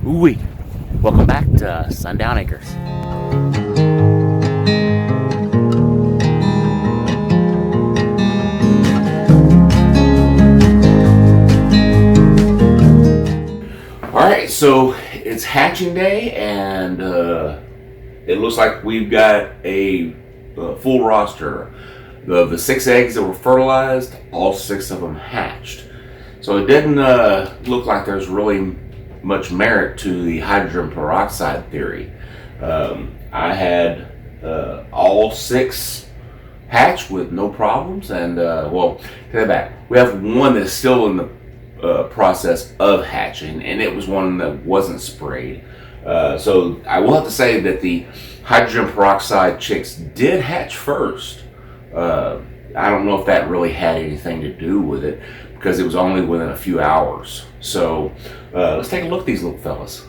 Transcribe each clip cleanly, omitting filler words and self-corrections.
Ooh-wee. Welcome back to Sundown Acres. Alright, so it's hatching day, and it looks like we've got a full roster. The 6 eggs that were fertilized, all 6 of them hatched. So it didn't look like there's really much merit to the hydrogen peroxide theory. I had all 6 hatch with no problems, and well, take that back. We have one that's still in the process of hatching, and it was one that wasn't sprayed. So I will have to say that the hydrogen peroxide chicks did hatch first. I don't know if that really had anything to do with it, because it was only within a few hours. So let's take a look at these little fellas.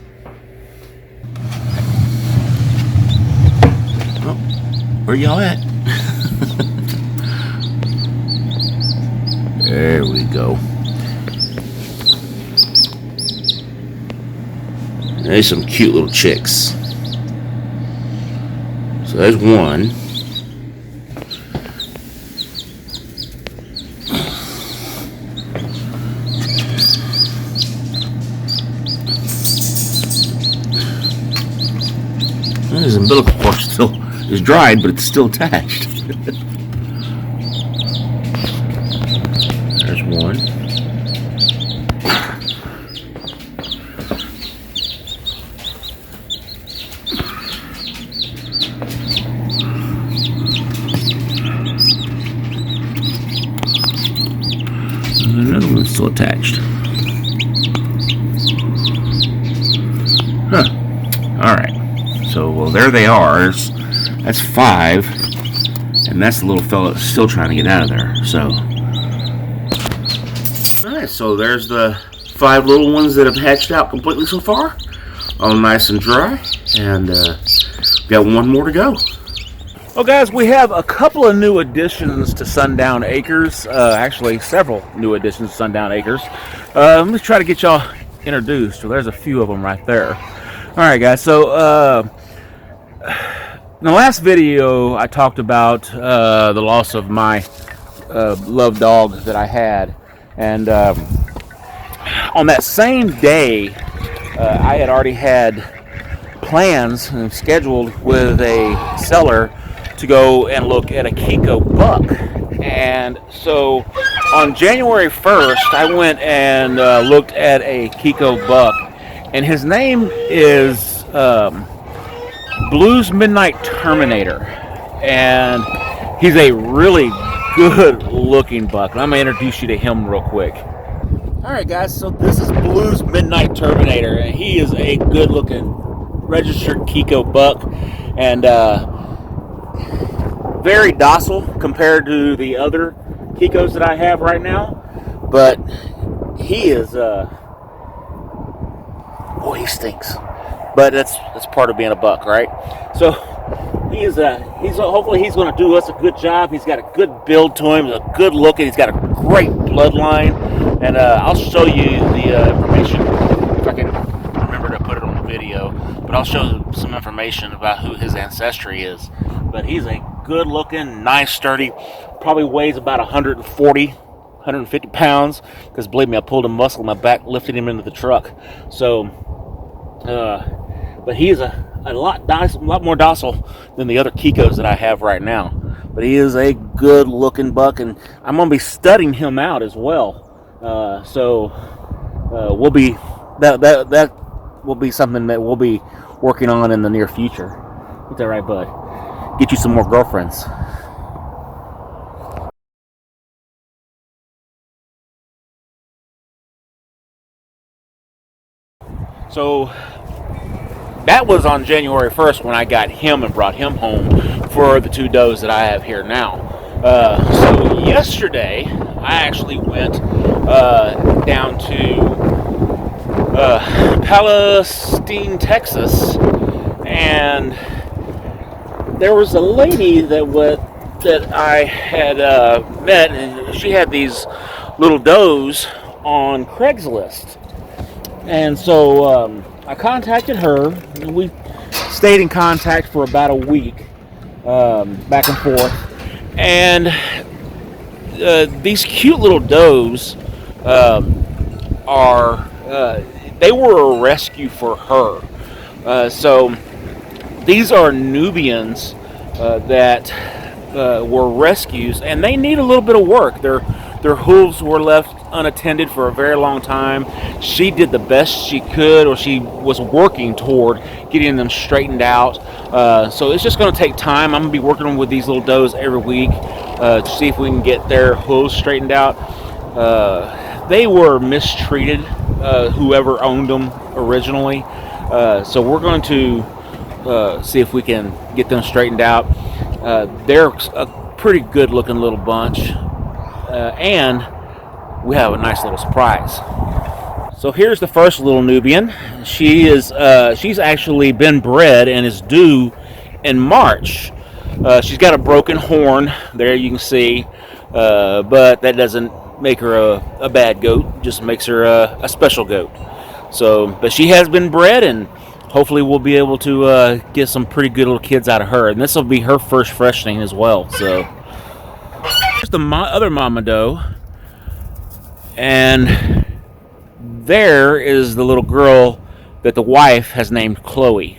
Oh, where y'all at? There we go. There's some cute little chicks. So there's one. His umbilical cord still is dried, but it's still attached. There's one. And another one's still attached. Huh. Alright. So, well, there they are. That's 5, and that's the little fella that's still trying to get out of there. So, alright, so there's the 5 little ones that have hatched out completely so far, all nice and dry, and got one more to go. Well, guys, we have a couple of new additions to Sundown Acres. Actually, several new additions to Sundown Acres. Let me try to get y'all introduced. So there's a few of them right there. All right, guys. So in the last video, I talked about the loss of my loved dog that I had, and on that same day, I had already had plans and scheduled with a seller to go and look at a Kiko buck. And so on January 1st, I went and looked at a Kiko buck, and his name is Blues Midnight Terminator, and he's a really good looking buck. I'm gonna introduce you to him real quick. Alright, guys, so this is Blues Midnight Terminator, and he is a good looking registered Kiko buck, and very docile compared to the other Kikos that I have right now. But he is boy, he stinks. But that's part of being a buck, right? So he's hopefully he's going to do us a good job. He's got a good build to him. He's a good looking. He's got a great bloodline, and I'll show you the information if I can remember to put it on the video. But I'll show some information about who his ancestry is. But he's a good looking, nice, sturdy. Probably weighs about 140, 150 pounds. Because believe me, I pulled a muscle in my back, lifted him into the truck. So. But he is a lot more docile than the other Kikos that I have right now. But he is a good looking buck, and I'm going to be studying him out as well. We'll be that will be something that we'll be working on in the near future. Is that right, bud? Get you some more girlfriends. So that was on January 1st when I got him and brought him home for the 2 does that I have here now. So yesterday, I actually went down to Palestine, Texas, and there was a lady that I had met, and she had these little does on Craigslist. And so I contacted her. We stayed in contact for about a week, back and forth. And these cute little does they were a rescue for her. So these are Nubians that were rescues, and they need a little bit of work. Their hooves were left unattended for a very long time. She did the best she could, or she was working toward getting them straightened out. So it's just going to take time. I'm going to be working with these little does every week to see if we can get their hooves straightened out. They were mistreated, whoever owned them originally. So we're going to see if we can get them straightened out. They're a pretty good looking little bunch, and we have a nice little surprise. So here's the first little Nubian. She's actually been bred and is due in March. She's got a broken horn there, you can see, but that doesn't make her a bad goat, just makes her a special goat. So, but she has been bred, and hopefully we'll be able to get some pretty good little kids out of her, and this will be her first freshening as well. So here's the other mama doe, and there is the little girl that the wife has named Chloe.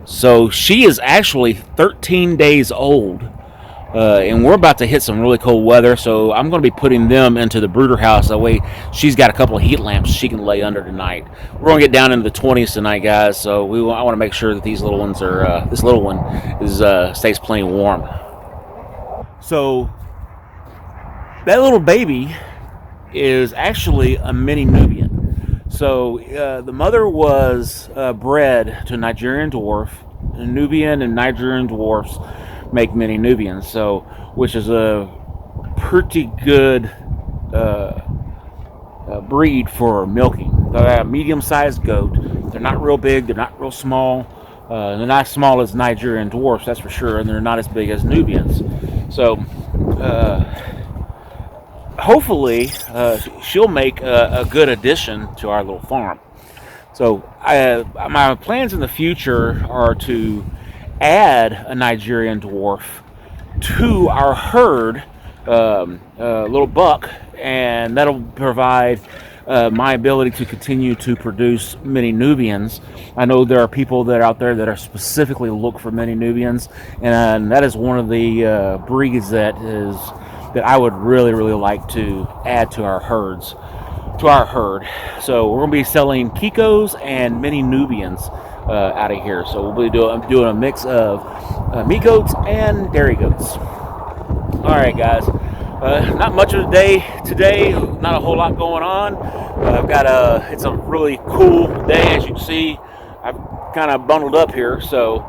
So she is actually 13 days old, and we're about to hit some really cold weather, so I'm going to be putting them into the brooder house. That way she's got a couple of heat lamps she can lay under tonight. We're going to get down into the 20s tonight, guys, so I want to make sure that these little ones are this little one is stays plenty warm. So that little baby is actually a mini Nubian. So the mother was bred to a Nigerian dwarf. A Nubian and Nigerian dwarfs make mini Nubians, so which is a pretty good breed for milking. They're a medium-sized goat. They're not real big. They're not real small. They're not as small as Nigerian dwarfs, that's for sure, and they're not as big as Nubians. So hopefully she'll make a good addition to our little farm. So my plans in the future are to add a Nigerian dwarf to our herd, little buck, and that'll provide my ability to continue to produce mini Nubians. I know there are people that are out there that are specifically look for mini Nubians, and that is one of the breeds that I would really like to add to our herd. So we're going to be selling Kikos and mini Nubians out of here. So we'll be doing a mix of meat goats and dairy goats. All right, guys. Not much of the day today. Not a whole lot going on. It's a really cool day, as you can see. I've kind of bundled up here, so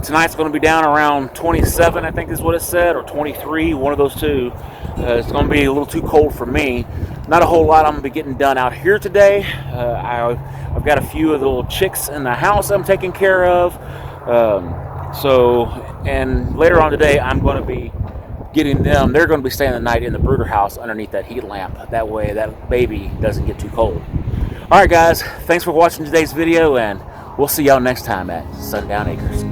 tonight's going to be down around 27, I think is what it said, or 23, one of those two. It's going to be a little too cold for me. Not a whole lot I'm going to be getting done out here today. I've got a few of the little chicks in the house I'm taking care of. And later on today, I'm going to be getting them. They're going to be staying the night in the brooder house underneath that heat lamp. That way that baby doesn't get too cold. All right, guys. Thanks for watching today's video, and we'll see y'all next time at Sundown Acres.